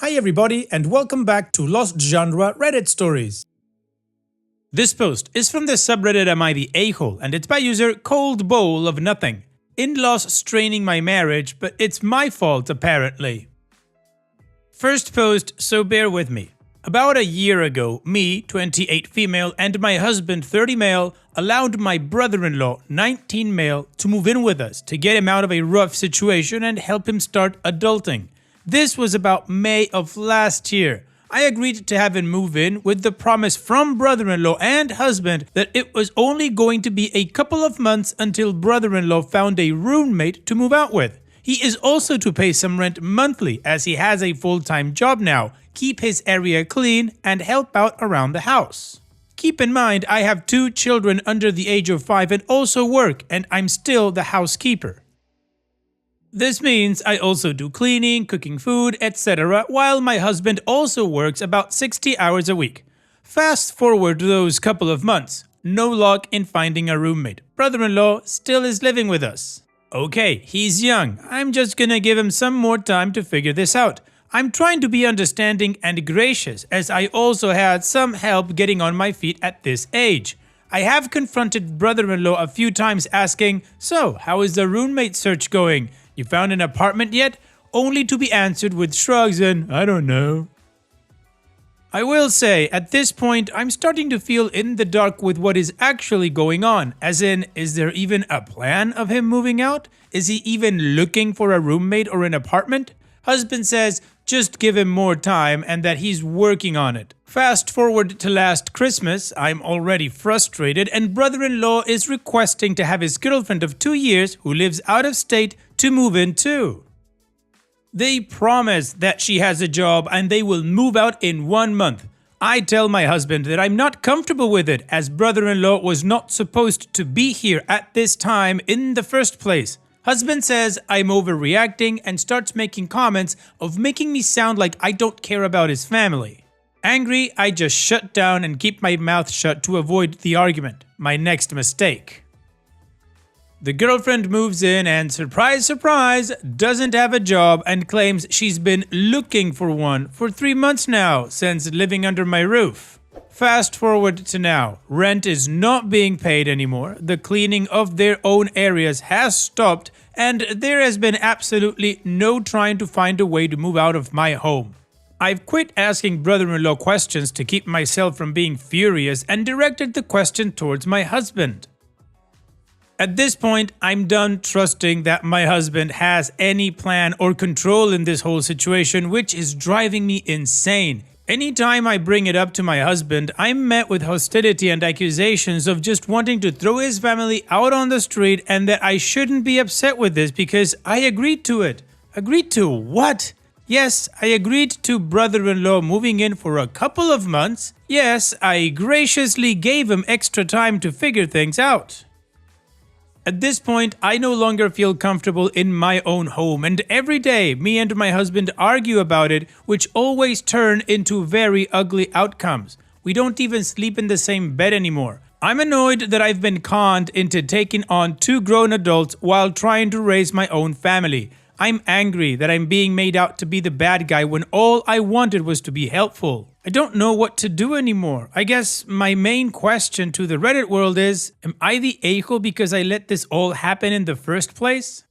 Hi everybody and welcome back to Lost Genre Reddit Stories. This post is from the subreddit Am I the A-hole and it's by user Cold Bowl of Nothing. In-laws straining my marriage, but it's my fault apparently. First post, so bear with me. About a year ago, me, 28 female, and my husband, 30 male, allowed my brother-in-law, 19 male, to move in with us to get him out of a rough situation and help him start adulting. This was about May of last year. I agreed to have him move in with the promise from brother-in-law and husband that it was only going to be a couple of months until brother-in-law found a roommate to move out with. He is also to pay some rent monthly as he has a full-time job now, keep his area clean, and help out around the house. Keep in mind I have 2 children under the age of 5 and also work, and I'm still the housekeeper. This means I also do cleaning, cooking food, etc. while my husband also works about 60 hours a week. Fast forward those couple of months. No luck in finding a roommate. Brother-in-law still is living with us. Okay, he's young. I'm just gonna give him some more time to figure this out. I'm trying to be understanding and gracious as I also had some help getting on my feet at this age. I have confronted brother-in-law a few times asking, "So, how is the roommate search going? You found an apartment yet?" Only to be answered with shrugs and "I don't know." I will say, at this point, I'm starting to feel in the dark with what is actually going on. As in, is there even a plan of him moving out? Is he even looking for a roommate or an apartment? Husband says, just give him more time and that he's working on it. Fast forward to last Christmas, I'm already frustrated and brother-in-law is requesting to have his girlfriend of 2 years who lives out of state to move in too. They promise that she has a job and they will move out in 1 month. I tell my husband that I'm not comfortable with it as brother-in-law was not supposed to be here at this time in the first place. Husband says I'm overreacting and starts making comments of making me sound like I don't care about his family. Angry, I just shut down and keep my mouth shut to avoid the argument. My next mistake. The girlfriend moves in and surprise, surprise, doesn't have a job and claims she's been looking for one for 3 months now since living under my roof. Fast forward to now, rent is not being paid anymore, the cleaning of their own areas has stopped, and there has been absolutely no trying to find a way to move out of my home. I've quit asking brother-in-law questions to keep myself from being furious and directed the question towards my husband. At this point, I'm done trusting that my husband has any plan or control in this whole situation, which is driving me insane. Anytime I bring it up to my husband, I'm met with hostility and accusations of just wanting to throw his family out on the street and that I shouldn't be upset with this because I agreed to it. Agreed to what? Yes, I agreed to brother-in-law moving in for a couple of months. Yes, I graciously gave him extra time to figure things out. At this point, I no longer feel comfortable in my own home and every day me and my husband argue about it, which always turn into very ugly outcomes. We don't even sleep in the same bed anymore. I'm annoyed that I've been conned into taking on 2 grown adults while trying to raise my own family. I'm angry that I'm being made out to be the bad guy when all I wanted was to be helpful. I don't know what to do anymore. I guess my main question to the Reddit world is, am I the a-hole because I let this all happen in the first place?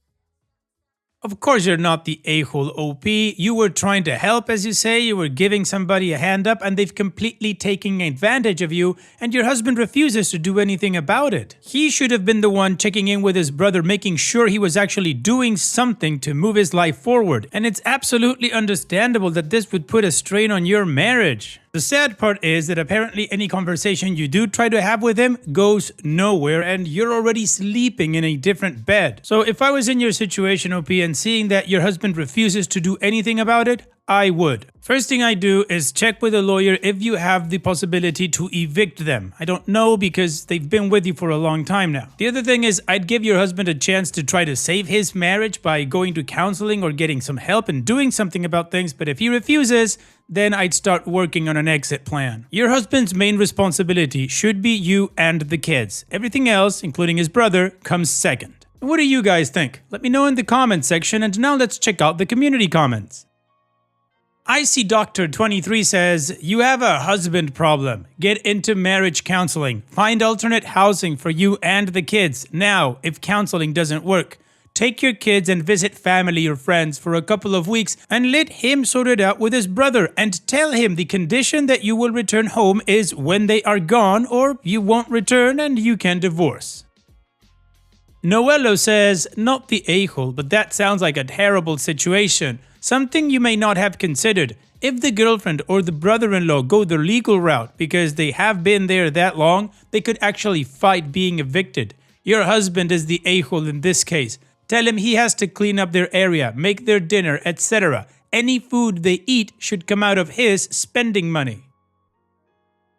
Of course you're not the a-hole OP. You were trying to help, as you say. You were giving somebody a hand up and they've completely taken advantage of you and your husband refuses to do anything about it. He should have been the one checking in with his brother, making sure he was actually doing something to move his life forward. And it's absolutely understandable that this would put a strain on your marriage. The sad part is that apparently any conversation you do try to have with him goes nowhere and you're already sleeping in a different bed. So if I was in your situation, OP, and seeing that your husband refuses to do anything about it, I would. First thing I do is check with a lawyer if you have the possibility to evict them. I don't know because they've been with you for a long time now. The other thing is I'd give your husband a chance to try to save his marriage by going to counseling or getting some help and doing something about things, but if he refuses, then I'd start working on an exit plan. Your husband's main responsibility should be you and the kids. Everything else, including his brother, comes second. What do you guys think? Let me know in the comments section, and now let's check out the community comments. Icy Doctor 23 says, you have a husband problem. Get into marriage counseling. Find alternate housing for you and the kids. Now, if counseling doesn't work, take your kids and visit family or friends for a couple of weeks and let him sort it out with his brother and tell him the condition that you will return home is when they are gone or you won't return and you can divorce. Noello says, not the a-hole, but that sounds like a terrible situation. Something you may not have considered. If the girlfriend or the brother-in-law go the legal route because they have been there that long, they could actually fight being evicted. Your husband is the a-hole in this case. Tell him he has to clean up their area, make their dinner, etc. Any food they eat should come out of his spending money.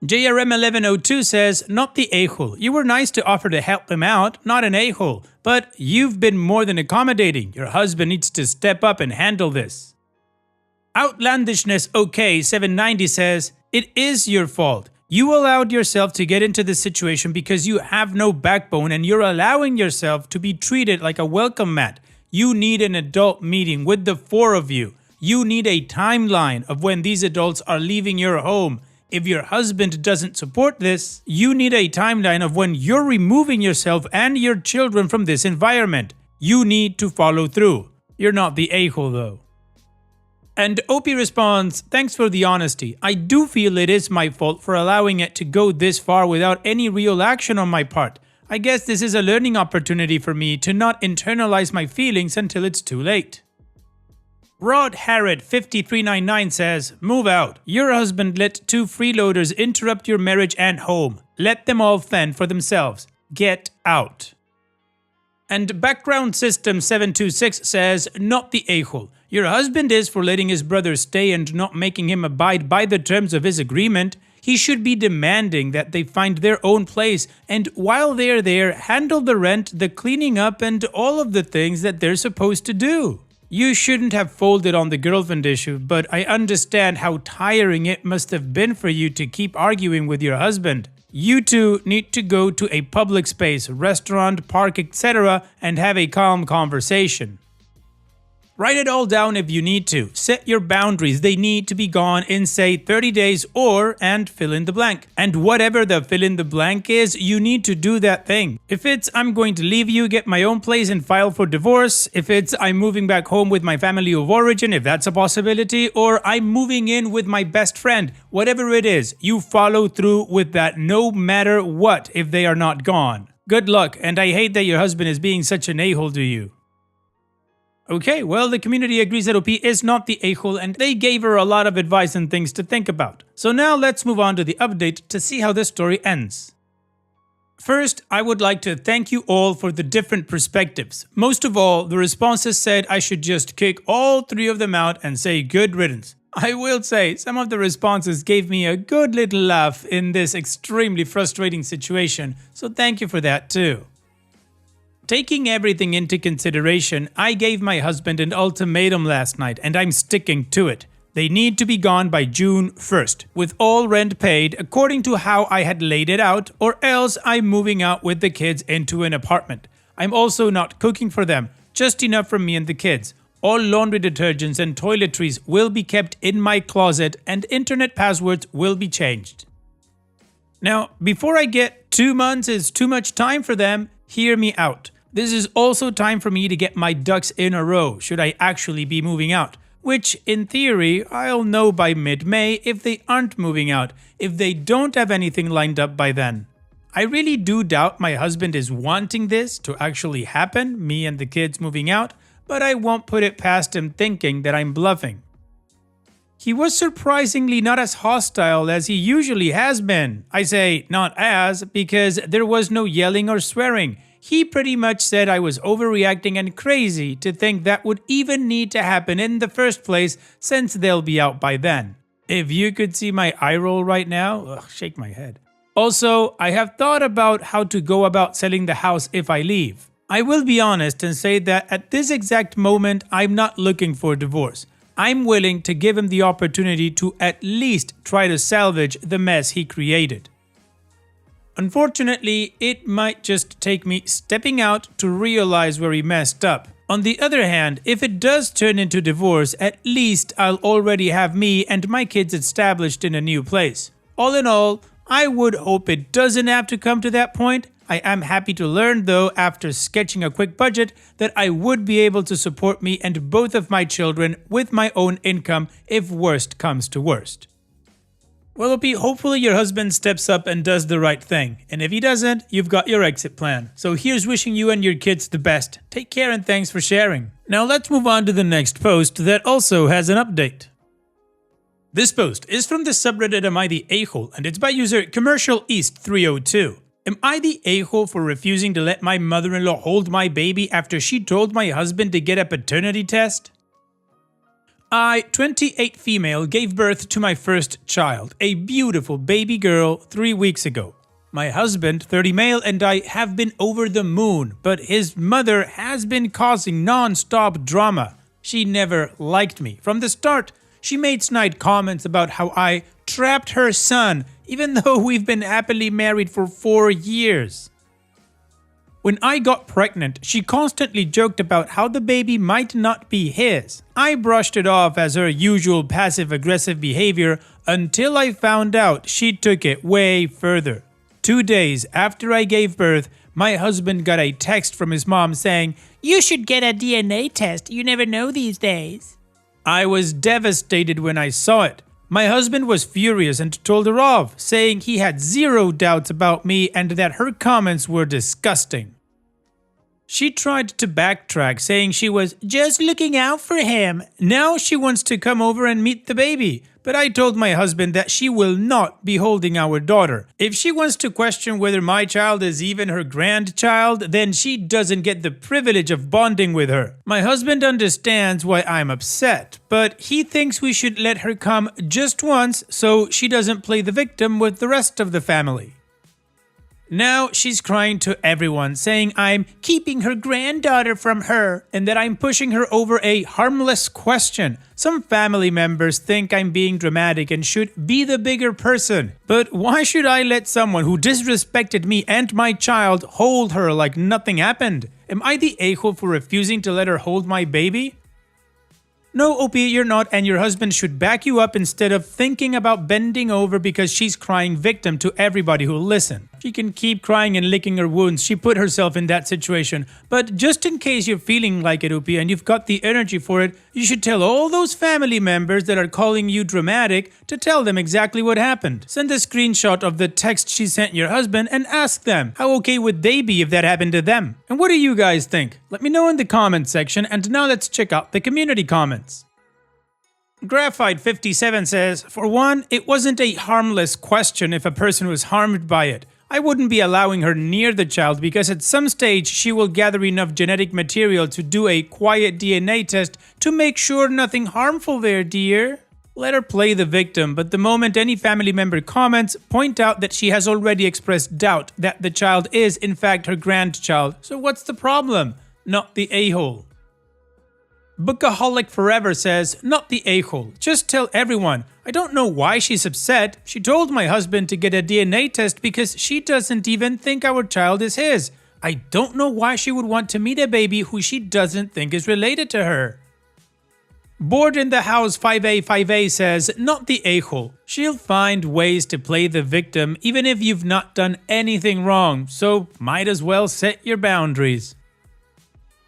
JRM1102 says, not the a-hole. You were nice to offer to help him out, not an a-hole. But you've been more than accommodating. Your husband needs to step up and handle this. Outlandishness OK 790 says, it is your fault. You allowed yourself to get into this situation because you have no backbone and you're allowing yourself to be treated like a welcome mat. You need an adult meeting with the four of you. You need a timeline of when these adults are leaving your home. If your husband doesn't support this, you need a timeline of when you're removing yourself and your children from this environment. You need to follow through. You're not the a-hole though. And OP responds, thanks for the honesty. I do feel it is my fault for allowing it to go this far without any real action on my part. I guess this is a learning opportunity for me to not internalize my feelings until it's too late. Rod Harrod 5399 says, move out. Your husband let two freeloaders interrupt your marriage and home. Let them all fend for themselves. Get out. And Background System 726 says, not the a-hole. Your husband is for letting his brother stay and not making him abide by the terms of his agreement. He should be demanding that they find their own place and while they're there, handle the rent, the cleaning up and all of the things that they're supposed to do. You shouldn't have folded on the girlfriend issue, but I understand how tiring it must have been for you to keep arguing with your husband. You two need to go to a public space, restaurant, park, etc. and have a calm conversation. Write it all down if you need to. Set your boundaries. They need to be gone in say 30 days or and fill in the blank. And whatever the fill in the blank is, you need to do that thing. If it's I'm going to leave you, get my own place and file for divorce. If it's I'm moving back home with my family of origin, if that's a possibility. Or I'm moving in with my best friend. Whatever it is, you follow through with that no matter what if they are not gone. Good luck, and I hate that your husband is being such an a-hole to you. Okay, well, the community agrees that OP is not the a-hole and they gave her a lot of advice and things to think about. So now let's move on to the update to see how this story ends. First, I would like to thank you all for the different perspectives. Most of all, the responses said I should just kick all three of them out and say good riddance. I will say, some of the responses gave me a good little laugh in this extremely frustrating situation, so thank you for that too. Taking everything into consideration, I gave my husband an ultimatum last night and I'm sticking to it. They need to be gone by June 1st, with all rent paid according to how I had laid it out, or else I'm moving out with the kids into an apartment. I'm also not cooking for them, just enough for me and the kids. All laundry detergents and toiletries will be kept in my closet and internet passwords will be changed. Now, before I get 2 months is too much time for them, hear me out. This is also time for me to get my ducks in a row should I actually be moving out. Which, in theory, I'll know by mid-May if they aren't moving out, if they don't have anything lined up by then. I really do doubt my husband is wanting this to actually happen, me and the kids moving out, but I won't put it past him thinking that I'm bluffing. He was surprisingly not as hostile as he usually has been. I say not as because there was no yelling or swearing. He pretty much said I was overreacting and crazy to think that would even need to happen in the first place since they'll be out by then. If you could see my eye roll right now, shake my head. Also, I have thought about how to go about selling the house if I leave. I will be honest and say that at this exact moment, I'm not looking for a divorce. I'm willing to give him the opportunity to at least try to salvage the mess he created. Unfortunately, it might just take me stepping out to realize where he messed up. On the other hand, if it does turn into divorce, at least I'll already have me and my kids established in a new place. All in all, I would hope it doesn't have to come to that point. I am happy to learn though, after sketching a quick budget, that I would be able to support me and both of my children with my own income if worst comes to worst. Well, Opie, hopefully your husband steps up and does the right thing. And if he doesn't, you've got your exit plan. So here's wishing you and your kids the best. Take care and thanks for sharing. Now let's move on to the next post that also has an update. This post is from the subreddit Am I the A-hole, and it's by user Commercial East 302. Am I the a-hole for refusing to let my mother-in-law hold my baby after she told my husband to get a paternity test? I, 28 female, gave birth to my first child, a beautiful baby girl, 3 weeks ago. My husband, 30 male, and I have been over the moon, but his mother has been causing non-stop drama. She never liked me. From the start, she made snide comments about how I trapped her son, even though we've been happily married for 4 years. When I got pregnant, she constantly joked about how the baby might not be his. I brushed it off as her usual passive-aggressive behavior until I found out she took it way further. 2 days after I gave birth, my husband got a text from his mom saying, "You should get a DNA test, you never know these days." I was devastated when I saw it. My husband was furious and told her off, saying he had zero doubts about me and that her comments were disgusting. She tried to backtrack, saying she was just looking out for him. Now she wants to come over and meet the baby. But I told my husband that she will not be holding our daughter. If she wants to question whether my child is even her grandchild, then she doesn't get the privilege of bonding with her. My husband understands why I'm upset, but he thinks we should let her come just once so she doesn't play the victim with the rest of the family. Now she's crying to everyone, saying I'm keeping her granddaughter from her and that I'm pushing her over a harmless question. Some family members think I'm being dramatic and should be the bigger person. But why should I let someone who disrespected me and my child hold her like nothing happened? Am I the a-hole for refusing to let her hold my baby? No, OP, you're not, and your husband should back you up instead of thinking about bending over because she's crying victim to everybody who'll listen. She can keep crying and licking her wounds. She put herself in that situation. But just in case you're feeling like it, OP, and you've got the energy for it, you should tell all those family members that are calling you dramatic to tell them exactly what happened. Send a screenshot of the text she sent your husband and ask them how okay would they be if that happened to them. And what do you guys think? Let me know in the comment section, and now let's check out the community comments. Graphite57 says, for one, it wasn't a harmless question if a person was harmed by it. I wouldn't be allowing her near the child because at some stage she will gather enough genetic material to do a quiet DNA test to make sure nothing harmful there, dear. Let her play the victim, but the moment any family member comments, point out that she has already expressed doubt that the child is in fact her grandchild. So what's the problem? Not the a-hole. Bookaholic Forever says, not the a-hole. Just tell everyone. I don't know why she's upset. She told my husband to get a DNA test because she doesn't even think our child is his. I don't know why she would want to meet a baby who she doesn't think is related to her. Bored in the House 5A5A says, not the a-hole. She'll find ways to play the victim even if you've not done anything wrong, so might as well set your boundaries.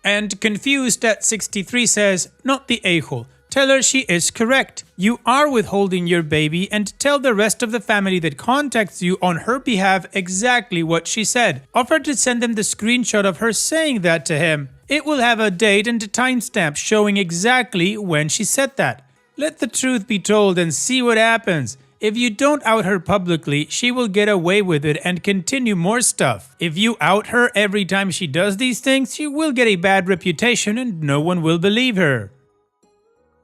And Confused at 63 says, not the a-hole. Tell her she is correct. You are withholding your baby and tell the rest of the family that contacts you on her behalf exactly what she said. Offer to send them the screenshot of her saying that to him. It will have a date and a timestamp showing exactly when she said that. Let the truth be told and see what happens. If you don't out her publicly, she will get away with it and continue more stuff. If you out her every time she does these things, she will get a bad reputation and no one will believe her.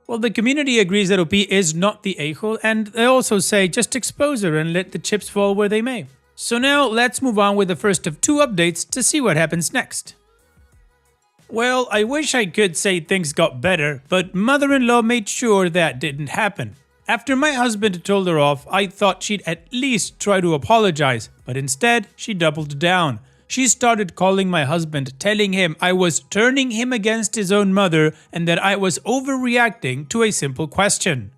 Well, the community agrees that OP is not the a-hole, and they also say just expose her and let the chips fall where they may. So now let's move on with the first of 2 updates to see what happens next. Well, I wish I could say things got better, but mother-in-law made sure that didn't happen. After my husband told her off, I thought she'd at least try to apologize, but instead she doubled down. she started calling my husband, telling him I was turning him against his own mother and that I was overreacting to a simple question.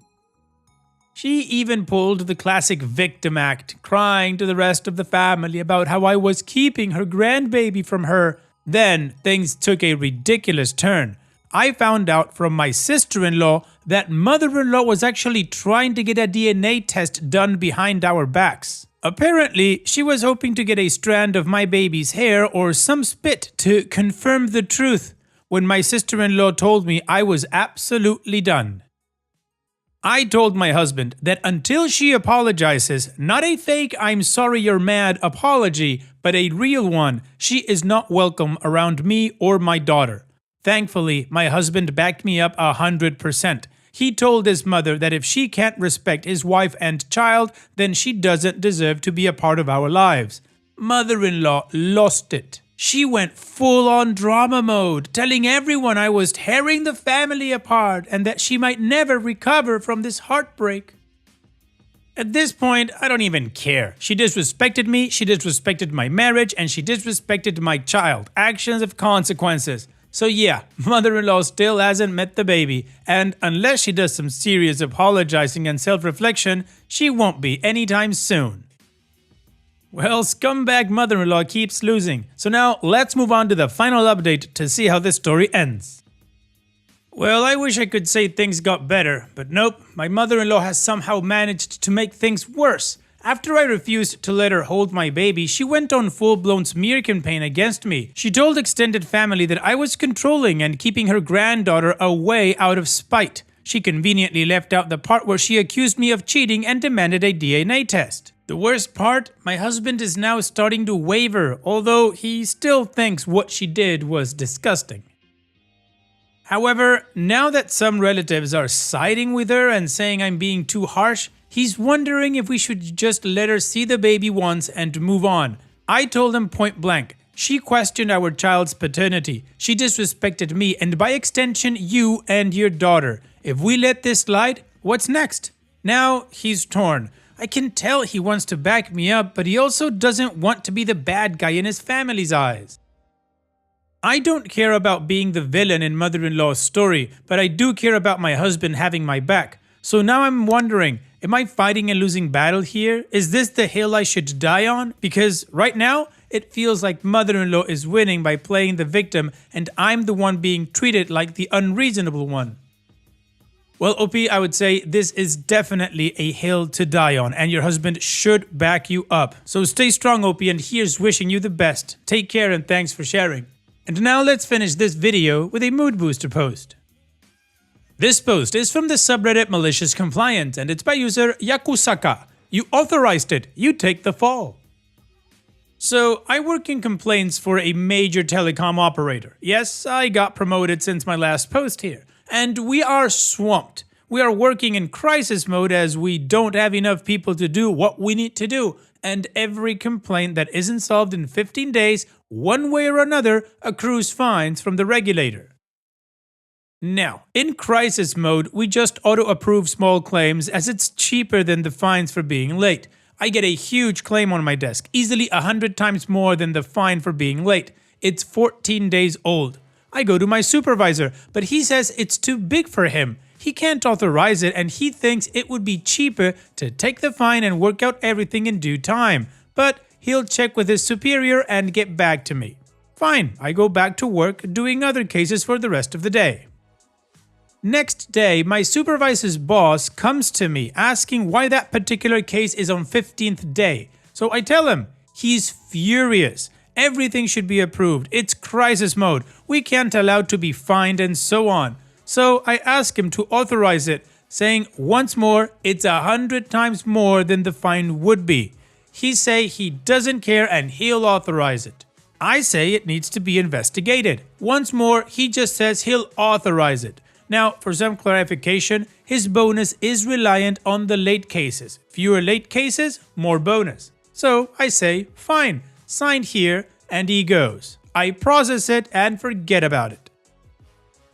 She even pulled the classic victim act, crying to the rest of the family about how I was keeping her grandbaby from her. Then things took a ridiculous turn. I found out from my sister-in-law that mother-in-law was actually trying to get a DNA test done behind our backs. Apparently, she was hoping to get a strand of my baby's hair or some spit to confirm the truth when my sister-in-law told me I was absolutely done. I told my husband that until she apologizes, not a fake "I'm sorry you're mad" apology, but a real one, she is not welcome around me or my daughter. Thankfully, my husband backed me up 100%. He told his mother that if she can't respect his wife and child, then she doesn't deserve to be a part of our lives. Mother-in-law lost it. She went full-on drama mode, telling everyone I was tearing the family apart and that she might never recover from this heartbreak. At this point, I don't even care. She disrespected me, she disrespected my marriage, and she disrespected my child. Actions have consequences. So yeah, mother-in-law still hasn't met the baby, and unless she does some serious apologizing and self-reflection, she won't be anytime soon. Well, scumbag mother-in-law keeps losing, so now let's move on to the final update to see how this story ends. Well, I wish I could say things got better, but nope, my mother-in-law has somehow managed to make things worse. After I refused to let her hold my baby, she went on full-blown smear campaign against me. She told extended family that I was controlling and keeping her granddaughter away out of spite. She conveniently left out the part where she accused me of cheating and demanded a DNA test. The worst part, my husband is now starting to waver, although he still thinks what she did was disgusting. However, now that some relatives are siding with her and saying I'm being too harsh, he's wondering if we should just let her see the baby once and move on. I told him point blank, she questioned our child's paternity, she disrespected me and by extension you and your daughter. If we let this slide, what's next? Now he's torn. I can tell he wants to back me up, but he also doesn't want to be the bad guy in his family's eyes. I don't care about being the villain in mother-in-law's story, but I do care about my husband having my back. So now I'm wondering, am I fighting a losing battle here? Is this the hill I should die on? Because right now, it feels like mother-in-law is winning by playing the victim and I'm the one being treated like the unreasonable one. Well, OP, I would say this is definitely a hill to die on and your husband should back you up. So stay strong, OP, and here's wishing you the best. Take care and thanks for sharing. And now let's finish this video with a mood booster post. This post is from the subreddit Malicious Compliant and it's by user Yakusaka. You authorized it, you take the fall. So, I work in complaints for a major telecom operator. Yes, I got promoted since my last post here. And we are swamped. We are working in crisis mode as we don't have enough people to do what we need to do. And every complaint that isn't solved in 15 days, one way or another, accrues fines from the regulator. Now, in crisis mode, we just auto-approve small claims as it's cheaper than the fines for being late. I get a huge claim on my desk, easily 100 times more than the fine for being late. It's 14 days old. I go to my supervisor, but he says it's too big for him. He can't authorize it and he thinks it would be cheaper to take the fine and work out everything in due time. But he'll check with his superior and get back to me. Fine, I go back to work doing other cases for the rest of the day. Next day, my supervisor's boss comes to me asking why that particular case is on 15th day. So I tell him, he's furious. Everything should be approved. It's crisis mode. We can't allow to be fined and so on. So I ask him to authorize it, saying once more, it's 100 times more than the fine would be. He say he doesn't care and he'll authorize it. I say it needs to be investigated. Once more, he just says he'll authorize it. Now, for some clarification, his bonus is reliant on the late cases. Fewer late cases, more bonus. So I say, fine, signed here, and he goes. I process it and forget about it.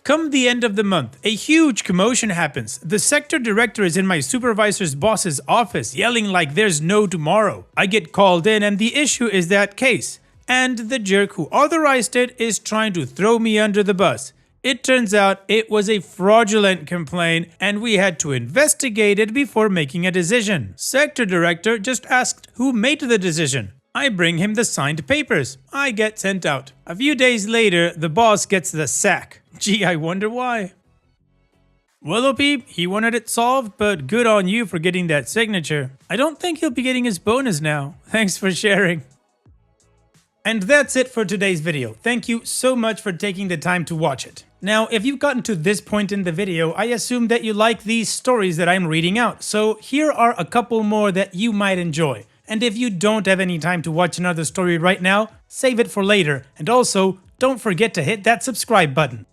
Come the end of the month, a huge commotion happens. The sector director is in my supervisor's boss's office, yelling like there's no tomorrow. I get called in and the issue is that case. and the jerk who authorized it is trying to throw me under the bus. It turns out it was a fraudulent complaint and we had to investigate it before making a decision. Sector director just asked who made the decision. I bring him the signed papers. I get sent out. A few days later, the boss gets the sack. Gee, I wonder why. Well, OP, he wanted it solved, but good on you for getting that signature. I don't think he'll be getting his bonus now. Thanks for sharing. And that's it for today's video. Thank you so much for taking the time to watch it. Now, if you've gotten to this point in the video, I assume that you like these stories that I'm reading out. So here are a couple more that you might enjoy. And if you don't have any time to watch another story right now, save it for later. And also, don't forget to hit that subscribe button.